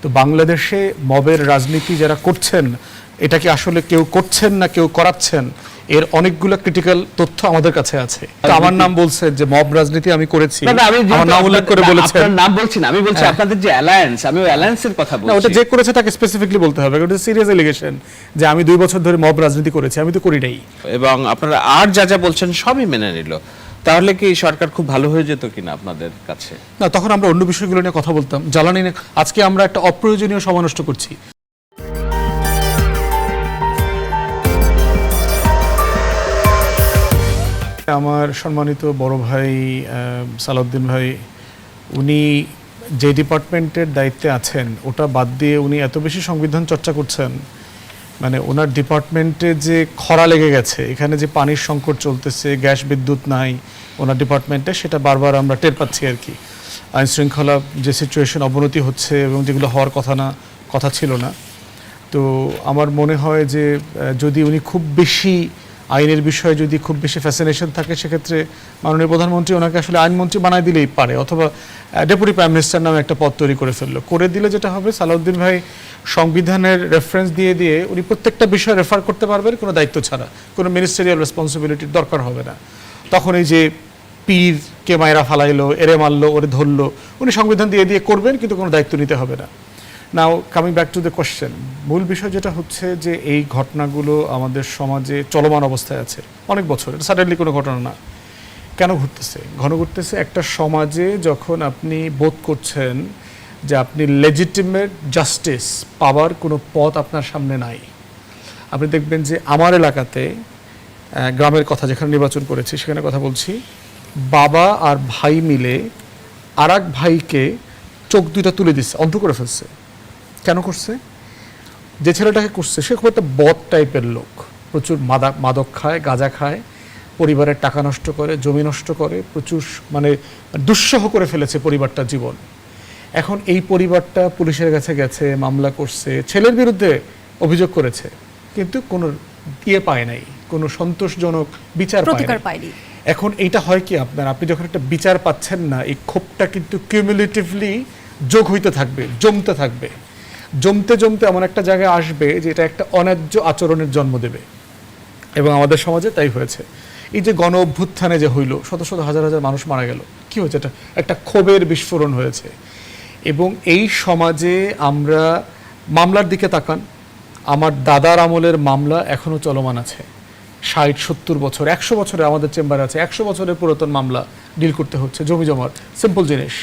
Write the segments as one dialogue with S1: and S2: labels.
S1: তো বাংলাদেশে মবের রাজনীতি যারা করছেন এটা কি আসলে কেউ করছেন না কেউ করাচ্ছেন এর অনেকগুলো ক্রিটিক্যাল তথ্য আমাদের কাছে আছে। তো আমার নাম বলছে যে মব রাজনীতি আমি করেছি, আমার নাম উল্লেখ করে বলেছেন।
S2: আপনার নাম বলছি না, আমি বলছি আপনাদের যে অ্যালায়েন্স, আমি ওই অ্যালায়েন্সের কথা বলছি।
S1: না, ওটা যে করেছে তাকে স্পেসিফিকলি বলতে হবে। এটা সিরিয়াস এলিগেশন যে আমি 2 বছর ধরে মব রাজনীতি করেছি, আমি তো করি নাই।
S2: এবং আপনারা আর যা যা বলছেন সবই মেনে নিল, তাহলে কি সরকার খুব ভালো হয়ে যেত কিনা আপনাদের কাছে?
S1: না, তখন আমরা অন্য বিষয়গুলো নিয়ে কথা বলতাম, জ্বালানি নিয়ে। আজকে আমরা একটা অপ্রয়োজনীয় সময় নষ্ট করছি। আমার সম্মানিত বড় ভাই সালাউদ্দিন ভাই, উনি যে ডিপার্টমেন্টের দায়িত্বে আছেন ওটা বাদ দিয়ে উনি এত বেশি সংবিধান চর্চা করছেন, মানে ওনার ডিপার্টমেন্টে যে খরা লেগে গেছে, এখানে যে পানির সংকট চলতেছে, গ্যাস বিদ্যুৎ নাই ওনার ডিপার্টমেন্টে, সেটা বারবার আমরা টের পাচ্ছি আর কি। আইন শৃঙ্খলা যে সিচুয়েশন অবনতি হচ্ছে এবং যেগুলো হওয়ার কথা ছিল না। তো আমার মনে হয় যে যদি উনি খুব বেশি আইনের বিষয়ে যদি খুব বেশি ফ্যাসিনেশন থাকে, সেক্ষেত্রে মাননীয় প্রধানমন্ত্রী ওনাকে আসলে আইনমন্ত্রী বানায় দিলেই পারে, অথবা ডেপুটি প্রাইম মিনিস্টার নামে একটা পদ তৈরি করে দিলে যেটা হবে, সালাউদ্দিন ভাই সংবিধানের রেফারেন্স দিয়ে উনি প্রত্যেকটা বিষয় রেফার করতে পারবেন কোনো দায়িত্ব ছাড়া, কোনো মিনিস্টারিয়াল রেসপন্সিবিলিটির দরকার হবে না। তখন এই যে পীরকে মায়েরা ফালাইলো, এরে মারলো, ওরে ধরলো, উনি সংবিধান দিয়ে করবেন, কিন্তু কোনো দায়িত্ব নিতে হবে না। নাও coming back to the question, মূল বিষয় যেটা হচ্ছে যে এই ঘটনাগুলো আমাদের সমাজে চলমান অবস্থায় আছে অনেক বছর, এটা সাডেনলি কোনো ঘটনা না। কেন ঘটতেছে? ঘটতেছে একটা সমাজে যখন আপনি বোধ করছেন যে আপনি লেজিটিমেট জাস্টিস পাওয়ার কোনো পথ আপনার সামনে নাই। আপনি দেখবেন যে আমার এলাকাতে, গ্রামের কথা যেখানে নির্বাচন করেছি সেখানে কথা বলছি, বাবা আর ভাই মিলে আর এক ভাইকে চোখ দুইটা তুলে দিচ্ছে, অন্ধ করে ফেলছে। কেন করছে? যে ছেলেটাকে করছে সে খুব একটা বদ টাইপের লোক, প্রচুর মাদক খায়, গাঁজা খায়, পরিবারের টাকা নষ্ট করে, জমি নষ্ট করে, প্রচুর মানে দুঃসহ করে ফেলেছে পরিবারটার জীবন। এখন এই পরিবারটা পুলিশের কাছে গেছে, মামলা করছে, ছেলের বিরুদ্ধে অভিযোগ করেছে, কিন্তু কোনো পায় নাই, কোনো সন্তোষজনক বিচার পায়নি। এখন এইটা হয় কি, আপনি যখন একটা বিচার পাচ্ছেন না, এই ক্ষোভটা কিন্তু কিউমুলেটিভলি যোগ হইতে থাকবে, জমতে থাকবে, জমতে এমন একটা জায়গায় আসবে যে এটা একটা অন্যায্য আচরণের জন্ম দেবে। এবং আমাদের সমাজে তাই হয়েছে। এই যে গণ অভ্যুত্থানে যে হইল, শত শত হাজার হাজার মানুষ মারা গেল, কি হয়েছে? এটা একটা ক্ষোভের বিস্ফোরণ হয়েছে। এবং এই সমাজে আমরা মামলার দিকে তাকান, আমার দাদার আমলের মামলা এখনও চলমান আছে, 60-70 বছর, 100 বছরে আমাদের চেম্বারে আছে, 100 বছরের পুরাতন মামলা ডিল করতে হচ্ছে। জমি জমার সিম্পল জিনিস,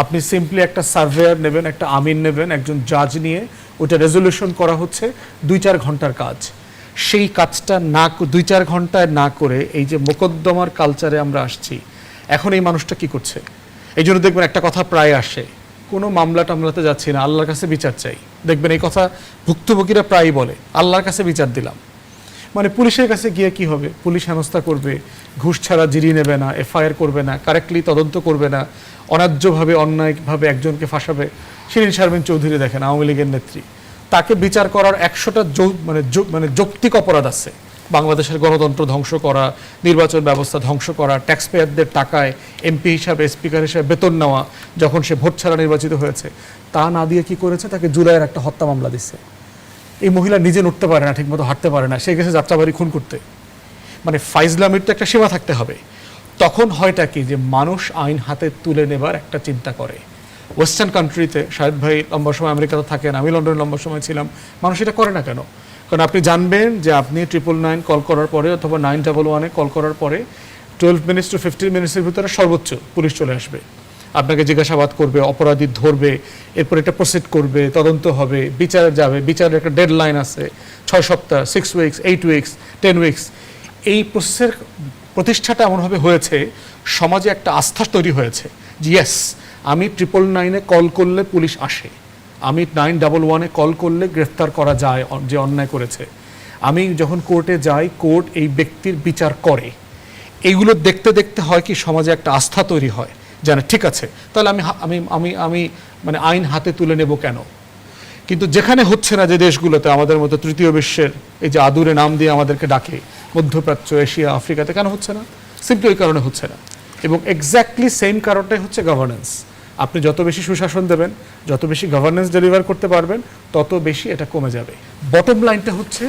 S1: আপনি সিম্পলি একটা সার্ভেয়ার নেবেন, একটা আমিন নেবেন, একজন জাজ নিয়ে ওটা রেজলিউশন করা হচ্ছে 2-4 ঘন্টার কাজ। সেই কাজটা না 2-4 ঘন্টায় না করে এই যে মোকদ্দমার কালচারে আমরা আসছি, এখন এই মানুষটা কি করছে? এই জন্য দেখবেন একটা কথা প্রায় আসে, কোনো মামলা টামলাতে যাচ্ছি না, আল্লাহর কাছে বিচার চাই। দেখবেন এই কথা ভুক্তভোগীরা প্রায়ই বলে, আল্লাহর কাছে বিচার দিলাম। মানে পুলিশের কাছে গিয়ে কি হবে? পুলিশ হেনস্থা করবে, ঘুষ ছাড়া জিডি নেবে না, এফআইআর করবে না, কারেক্টলি তদন্ত করবে না, অন্যায্যভাবে অন্যায়ভাবে একজনকে ফাঁসাবে। শিরিন শারমিন চৌধুরী দেখেন, আওয়ামী লীগের নেত্রী, তাকে বিচার করার 100টা মানে যৌক্তিক অপরাধ আছে। বাংলাদেশের গণতন্ত্র ধ্বংস করা, নির্বাচন ব্যবস্থা ধ্বংস করা, ট্যাক্স পেয়ারদের টাকায় এমপি হিসাবে, স্পিকার হিসাবে বেতন নেওয়া, যখন সে ভোট ছাড়া নির্বাচিত হয়েছে, তা না দিয়ে কি করেছে? তাকে জুলাইয়ের একটা হত্যা মামলা দিচ্ছে। এই মহিলা নিজে নড়তে পারে না, ঠিকমতো হাঁটতে পারে না, সে গেছে যাত্রাবাড়ি খুন করতে। মানে ফাইজলামির তো একটা সীমা থাকতে হবে। তখন হয়টা কি, যে মানুষ আইন হাতে তুলে নেবার একটা চিন্তা করে। ওয়েস্টার্ন কান্ট্রিতে, শাহেদ ভাই লম্বা সময় আমেরিকাতে থাকেন, আমি লন্ডনে লম্বা সময় ছিলাম, মানুষ এটা করে না কেন? কারণ আপনি জানবেন যে আপনি 999 কল করার পরে অথবা 911 কল করার পরে 12 মিনিটস টু 15 মিনিটসের ভিতরে সর্বোচ্চ পুলিশ চলে আসবে, আপনাকে জিজ্ঞাসাবাদ করবে, অপরাধী ধরবে, এরপর এটা প্রসিড করবে, তদন্ত হবে, বিচারে যাবে, বিচারের একটা ডেডলাইন আছে, 6 সপ্তাহ, 6 উইকস, 8 উইকস, 10 উইকস। এই প্রসেসের প্রতিষ্ঠাটা এমনভাবে হয়েছে, সমাজে একটা আস্থা তৈরি হয়েছে যে ইয়েস, আমি 999 কল করলে পুলিশ আসে, আমি 911 কল করলে গ্রেফতার করা যায় যে অন্যায় করেছে, আমি যখন কোর্টে যাই কোর্ট এই ব্যক্তির বিচার করে। এইগুলো দেখতে দেখতে হয় কি, সমাজে একটা আস্থা তৈরি হয়, জানে ঠিক আছে, তাহলে আমি আমি আমি আমি মানে আইন হাতে তুলে নেব কেন? কিন্তু যেখানে হচ্ছে না, যে দেশগুলোতে আমাদের মতো তৃতীয় বিশ্বের এই যে আদুরে নাম দিয়ে আমাদেরকে ডাকে, মধ্যপ্রাচ্য, এশিয়া, আফ্রিকাতে, কেন হচ্ছে না? সিম্পলি ওই কারণে হচ্ছে না। এবং এক্স্যাক্টলি সেম কারণটাই হচ্ছে গভর্নেন্স। আপনি যত বেশি সুশাসন দেবেন, যত বেশি গভর্নেন্স ডেলিভার করতে পারবেন, তত বেশি এটা কমে যাবে। বটম লাইনটা হচ্ছে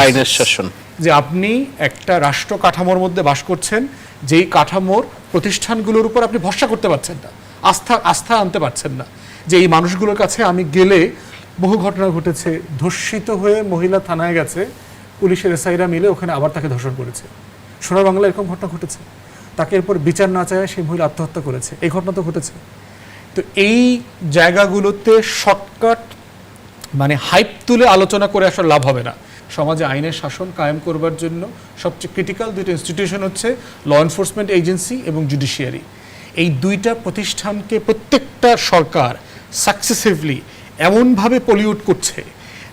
S2: আইনের শাসন,
S1: যে আপনি একটা রাষ্ট্র কাঠামোর মধ্যে বাস করছেন, যেই কাঠামোর প্রতিষ্ঠানগুলোর উপর আপনি ভরসা করতে পারছেন না, আস্থা আনতে পারছেন না। যে এই মানুষগুলোর কাছে আমি গেলে, বহু ঘটনা ঘটেছে, ধর্ষিত হয়ে মহিলা থানায় গেছে, পুলিশের এসআইরা মিলে ওখানে আবার তাকে ধর্ষণ করেছে। সোনার বাংলা এরকম ঘটনা ঘটেছে, তাকে এরপর বিচার না চায় সেই মহিলা আত্মহত্যা করেছে, এই ঘটনা তো ঘটেছে। তো এই জায়গাগুলোতে শর্টকাট মানে হাইপ তুলে আলোচনা করে আসলে লাভ হবে না। সমাজে আইনের শাসন কায়েম করবার জন্য সবচেয়ে ক্রিটিক্যাল দুইটা ইনস্টিটিউশন হচ্ছে ল এনফোর্সমেন্ট এজেন্সি এবং জুডিশিয়ারি। এই দুইটা প্রতিষ্ঠানকে প্রত্যেকটা সরকার সাকসেসিভলি এমনভাবে পলিউট করছে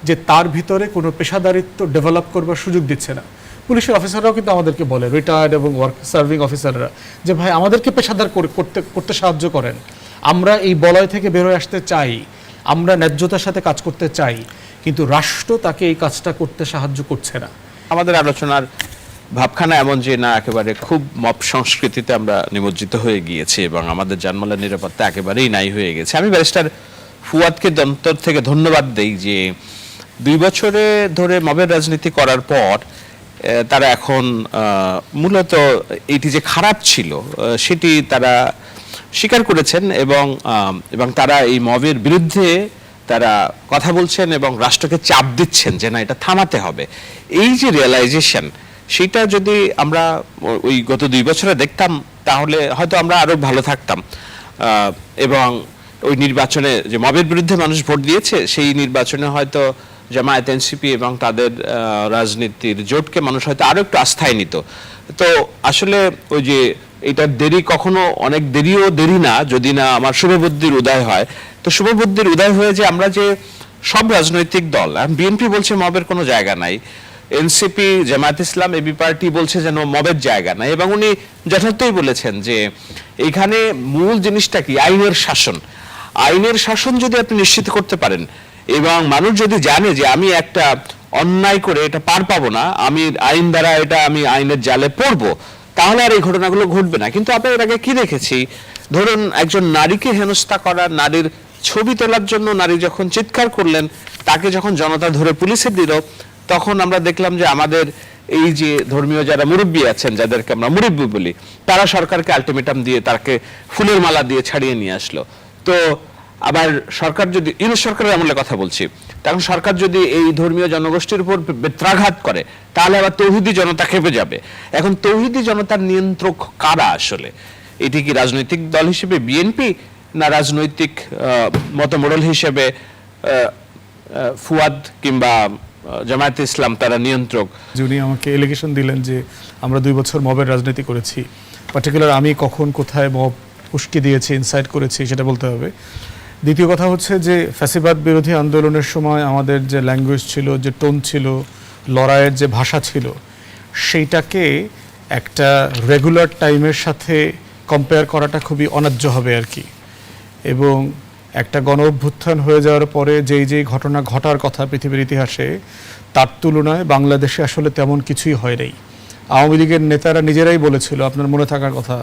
S1: যে তার ভিতরে কোনো পেশাদারিত্ব ডেভেলপ করবার সুযোগ দিচ্ছে না। পুলিশের অফিসাররাও কিন্তু আমাদেরকে বলে, রিটায়ার্ড এবং ওয়ার্ক সার্ভিং অফিসাররা, যে ভাই আমাদেরকে পেশাদার করতে সাহায্য করেন, আমরা এই বলয় থেকে বেরোয় আসতে চাই, আমরা ন্যায্যতার সাথে কাজ করতে চাই, কিন্তু রাষ্ট্র তাকে এই কাজটা করতে সাহায্য করছে না।
S2: আমাদের আলোচনার ভাবখানা এমন যে না একেবারে খুব মব সংস্কৃতিতে আমরা নিমজ্জিত হয়ে গিয়েছি এবং আমাদের জানমালের নিরাপত্তা একেবারেই নাই হয়ে গেছে। আমি ব্যারিস্টার ফুয়াদকে অন্তর থেকে ধন্যবাদ দেই যে 2 বছরে ধরে মবের রাজনীতি করার পর তারা এখন মূলত এটি যে খারাপ ছিল সেটি তারা স্বীকার করেছেন এবং তারা এই মবের বিরুদ্ধে তারা কথা বলছেন এবং রাষ্ট্রকে চাপ দিচ্ছেন যে না এটা থামাতে হবে। এই যে রিয়েলাইজেশন, সেটা যদি আমরা ওই গত 2 বছরে দেখতাম তাহলে হয়তো আমরা আরো ভালো থাকতাম এবং ওই নির্বাচনে যে মবের বিরুদ্ধে মানুষ ভোট দিয়েছে সেই নির্বাচনে হয়তো জামায়াত, এনসিপি এবং তাদের রাজনীতির জোটকে মানুষ হয়তো আরো একটু আস্থায় নিত। তো আসলে ওই যে এটার দেরি কখনো অনেক দেরি না, যদি না আমার শুভবুদ্ধির উদয় হয়। তো শুভবুদ্ধির উদয় হয়ে যে আমরা যে সব রাজনৈতিক দল, বিএনপি বলছে মবের কোনো জায়গা নাই, এনসিপি, জামায়াত ইসলাম, এবি পার্টি বলছে যেন মবের জায়গা নাই, এবং উনি যথার্থই বলেছেন যে এখানে মূল জিনিসটা কি, আইনের শাসন। আইনের শাসন যদি আপনি নিশ্চিত করতে পারেন এবং মানুষ যদি জানে যে আমি একটা অন্যায় করে এটা পার পাবো না, আমি আইন দ্বারা এটা আমি আইনের জালে পড়বো, তাহলে আর এই ঘটনাগুলো ঘটবে না। কিন্তু আমরা এর আগে কি দেখেছি, ধরুন একজন নারীকে হেনস্থা করা, নারীর ছবি তোলার জন্য নারী যখন চিৎকার করলেন, তাকে যখন জনতা ধরে পুলিশে দিল, তখন আমরা দেখলাম যে আমাদের এই যে ধর্মীয় যারা মুরব্বী আছেন, যাদেরকে আমরা মুরব্বী বলি, তারা সরকারকে আলটিমেটাম দিয়ে তাকে ফুলের মালা দিয়ে ছাড়িয়ে নিয়ে আসলো। তো আবার সরকার যদি, ইউনূস সরকারের আমলে কথা বলছি, তখন সরকার যদি এই ধর্মীয় জনগোষ্ঠীর উপর বেত্রাঘাত করে তাহলে আবার তৌহিদি জনতা খেপে যাবে। এখন তৌহিদি জনতার নিয়ন্ত্রক কারা আসলে? এটি কি রাজনৈতিক দল হিসেবে বিএনপি, না রাজনৈতিক মতমোড়ল হিসেবে ফুয়াদ কিংবা জামায়াতে ইসলাম তারা নিয়ন্ত্রক?
S1: যিনি আমাকে এলিগেশন দিলেন যে আমরা 2 বছর মবের রাজনীতি করেছি, পার্টিকুলার আমি কখন কোথায় মব উস্কে দিয়েছি, ইনসাইট করেছি সেটা বলতে হবে। দ্বিতীয় কথা হচ্ছে যে ফ্যাসিবাদ বিরোধী আন্দোলনের সময় আমাদের যে ল্যাঙ্গুয়েজ ছিল, যে টোন ছিল, লড়াইয়ের যে ভাষা ছিল, সেইটাকে একটা রেগুলার টাইমের সাথে কম্পেয়ার করাটা খুবই অন্যায্য হবে আর কি। এবং একটা গণ অভ্যুত্থান হয়ে যাওয়ার পরে যেই ঘটনা ঘটার কথা পৃথিবীর ইতিহাসে, তার তুলনায় বাংলাদেশে আসলে তেমন কিছুই হয় নাই। আওয়ামী লীগের নেতারা নিজেরাই বলেছিল, আপনার মনে থাকার কথা,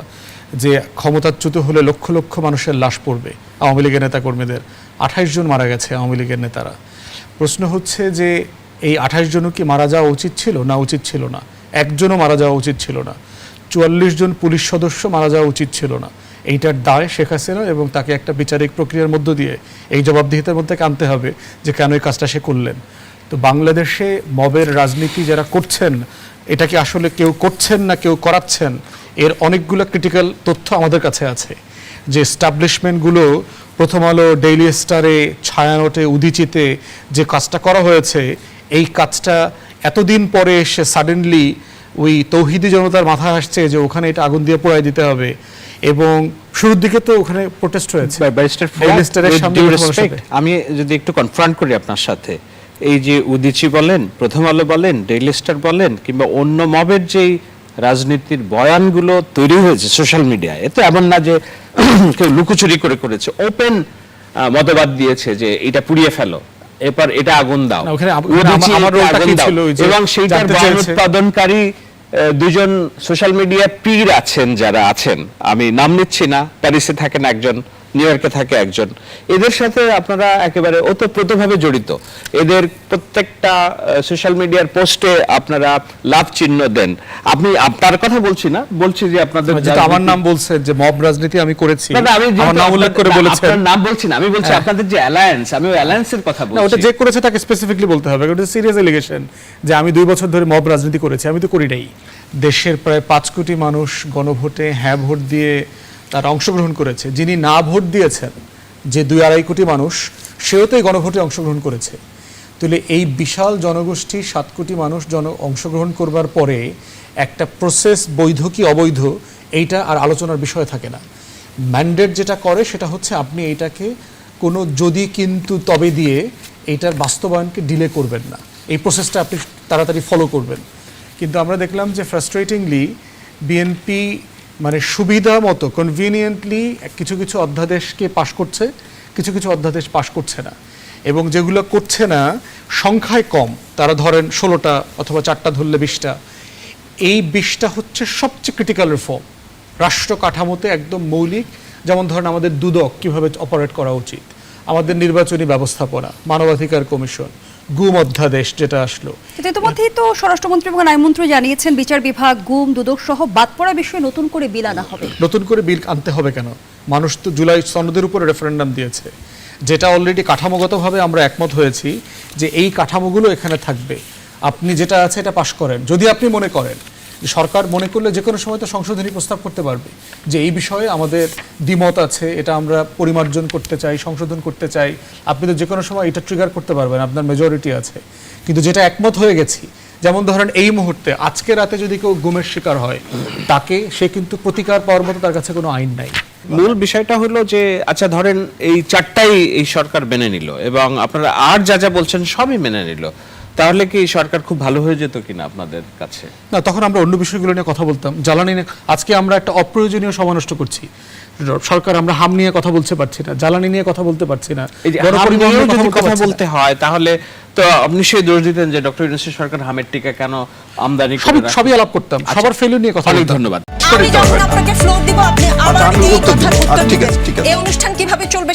S1: যে ক্ষমতাচ্যুত হলে লক্ষ লক্ষ মানুষের লাশ পড়বে। আওয়ামী লীগের নেতাকর্মীদের 28 জন মারা গেছে আওয়ামী লীগের নেতারা। প্রশ্ন হচ্ছে যে এই 28 জনও কি মারা যাওয়া উচিত ছিল না উচিত ছিল না? একজনও মারা যাওয়া উচিত ছিল না। 44 জন পুলিশ সদস্য মারা যাওয়া উচিত ছিল না। এইটার দায় শেখ হাসিনা এবং তাকে একটা বিচারিক প্রক্রিয়ার মধ্য দিয়ে এই জবাবদিহিতার মধ্যে আনতে হবে যে কেন এই কাজটা সে করলেন। তো বাংলাদেশে মবের রাজনীতি যারা করছেন, এটা কি আসলে কেউ করছেন না কেউ করাচ্ছেন, এর অনেকগুলো ক্রিটিক্যাল তথ্য আমাদের কাছে আছে। যে এস্টাবলিশমেন্টগুলো প্রথম আলো, ডেইলি স্টারে, ছায়ানটে, উদীচিতে যে কাজটা করা হয়েছে, এই কাজটা এতদিন পরে এসে সাডেনলি ওই তৌহিদি জনতার মাথায় আসছে যে ওখানে এটা আগুন দিয়ে পোড়াই দিতে হবে। এবং শুরুর দিকে তো ওখানে প্রোটেস্ট হয়েছে।
S2: আমি যদি একটু কনফ্রন্ট করি আপনার সাথে, এই যে উদীচি বলেন, প্রথম আলো বলেন, ডেইলি স্টার বলেন, কিংবা অন্য মবের যেই রাজনীতির বয়ানগুলো তৈরি হয়েছে সোশ্যাল মিডিয়ায়, এতে এমন না যে কেউ লুকোচুরি করে করেছে, ওপেন মতবাদ দিয়েছে যে এটা পুড়িয়ে ফেলো, এরপর এটা আগুন দাও, এবং সেইটার বয়ান উৎপাদনকারী 2 জন সোশ্যাল মিডিয়া পীর আছেন যারা আছেন, আমি নাম নিচ্ছি না, প্যারিসে থাকেন একজন নিউ ইয়র্কে থাকে একজন। এদের সাথে আপনারা একেবারে ওতপ্রোতভাবে জড়িত, এদের প্রত্যেকটা সোশ্যাল মিডিয়ার পোস্টে আপনারা লাভ চিহ্ন দেন। আপনি আপনার কথা বলছি না, বলছি যে আপনাদের
S1: যেটা আমার নাম বলছে যে মব রাজনীতি আমি করেছি,
S2: না, না, আমি যেহেতু
S1: আমার নাম উল্লেখ করে
S2: আপনার-
S1: বলেছেন।
S2: আপনার নাম বলছি না, আমি বলছি আপনাদের যে অ্যালায়েন্স, আমি ওই অ্যালায়েন্সের কথা
S1: না, ওটা
S2: বলছি।
S1: যে করেছে তাকে স্পেসিফিকলি বলতে হবে, ওটা সিরিয়াস এলিগেশন যে আমি 2 বছর ধরে মব রাজনীতি করেছি। আমি তো করি নাই। দেশের প্রায় 5 কোটি মানুষ গণভোটে হ্যাঁ ভোট দিয়ে তারা অংশগ্রহণ করেছে। যিনি না ভোট দিয়েছেন, যে 2-2.5 কোটি মানুষ, সেও তো এই গণভোটে অংশগ্রহণ করেছে। তাহলে এই বিশাল জনগোষ্ঠী 7 কোটি মানুষ অংশগ্রহণ করবার পরে একটা প্রসেস বৈধ কি অবৈধ এইটা আর আলোচনার বিষয় থাকে না। ম্যান্ডেট যেটা করে সেটা হচ্ছে আপনি এইটাকে কোনো যদি কিন্তু তবে দিয়ে এইটার বাস্তবায়নকে ডিলে করবেন না, এই প্রসেসটা আপনি তাড়াতাড়ি ফলো করবেন। কিন্তু আমরা দেখলাম যে ফ্রাস্ট্রেটিংলি বিএনপি মানে সুবিধা মতো কনভিনিয়েন্টলি কিছু কিছু অধ্যাদেশকে পাশ করছে, কিছু কিছু অধ্যাদেশ পাশ করছে না, এবং যেগুলো করছে না সংখ্যায় কম, তারা ধরেন 16টা অথবা 4টা ধরলে 20টা। এই 20টা হচ্ছে সবচেয়ে ক্রিটিক্যাল রিফর্ম, রাষ্ট্র কাঠামোতে একদম মৌলিক। যেমন ধরেন আমাদের দুদক কিভাবে অপারেট করা উচিত, আমাদের নির্বাচনী ব্যবস্থাপনা, মানবাধিকার কমিশন, গুম অধ্যাদেশ যেটা আসলো।
S3: কিন্তু ইতিমধ্যেই তো স্বরাষ্ট্রমন্ত্রী এবং আইনমন্ত্রী জানিয়েছেন বিচার বিভাগ, গুম, দুদক সহ বাদ পড়া বিষয়ে নতুন করে বিল আনা হবে।
S1: নতুন করে বিল আনতে হবে কেন? মানুষ তো জুলাই সনদের উপরে রেফারেন্ডাম দিয়েছে, যেটা অলরেডি কাঠামোগতভাবে আমরা একমত হয়েছি যে এই কাঠামোগুলো এখানে থাকবে। আপনি যেটা আছে এটা পাশ করেন। যদি আপনি মনে করেন যে সরকার মনে করলে যে কোনো সময় তো সংশোধনী প্রস্তাব করতে পারবে যে এই বিষয়ে আমাদের দ্বিমত আছে, এটা আমরা পরিমার্জন করতে চাই, সংশোধন করতে চাই, আপনি তো যে কোনো সময় এটা ট্রিগার করতে পারবেন, আপনার মেজরিটি আছে। কিন্তু যেটা একমত হয়ে গেছি, যেমন ধরেন এই মুহূর্তে আজকে রাতে যদি কেউ গুমের শিকার হয়, তাকে সে কিন্তু প্রতিকার পাওয়ার মতো তার কাছে কোনো আইন নাই।
S2: মূল বিষয়টা হলো যে আচ্ছা ধরেন এই 4টাই এই সরকার মেনে নিল এবং আপনারা আর যা যা বলছেন সবই মেনে নিল, তাহলে কি এই সরকার খুব ভালো হয়ে যেত কিনা আপনাদের কাছে?
S1: না, তখন আমরা অন্য বিষয়গুলো নিয়ে কথা বলতাম। জ্বালানি নিয়ে আজকে আমরা একটা অপ্রয়োজনীয় সময় নষ্ট করছি। সরকার আমরা হাম নিয়ে কথা বলতে পারছি না, জ্বালানি নিয়ে কথা বলতে পারছি না,
S2: এই যে
S1: গণপরিবহন
S2: হাম নিয়েও
S1: নিয়ে
S2: যদি কথা
S1: পারছি না।
S2: বলতে হয় তাহলে তো আপনি সেই দোষ দিতেন যে ডক্টর ইউনূসের সরকার হামের টিকা কেন আমদানি করে রাখে?
S1: সবই আলাপ করতাম, সবার ফেলিউর নিয়ে কথা
S2: অনেক
S1: বলতাম।
S2: ধন্যবাদ।
S4: আমি যখন আপনাকে ফ্লোর দিব আপনি আবার
S5: আমি
S4: এই
S5: উত্তর
S4: কথার
S5: দিব।
S4: উত্তর
S5: ঠিক
S4: দিবেন।
S5: আছে, ঠিক আছে।
S4: এই অনুষ্ঠান কিভাবে চলবে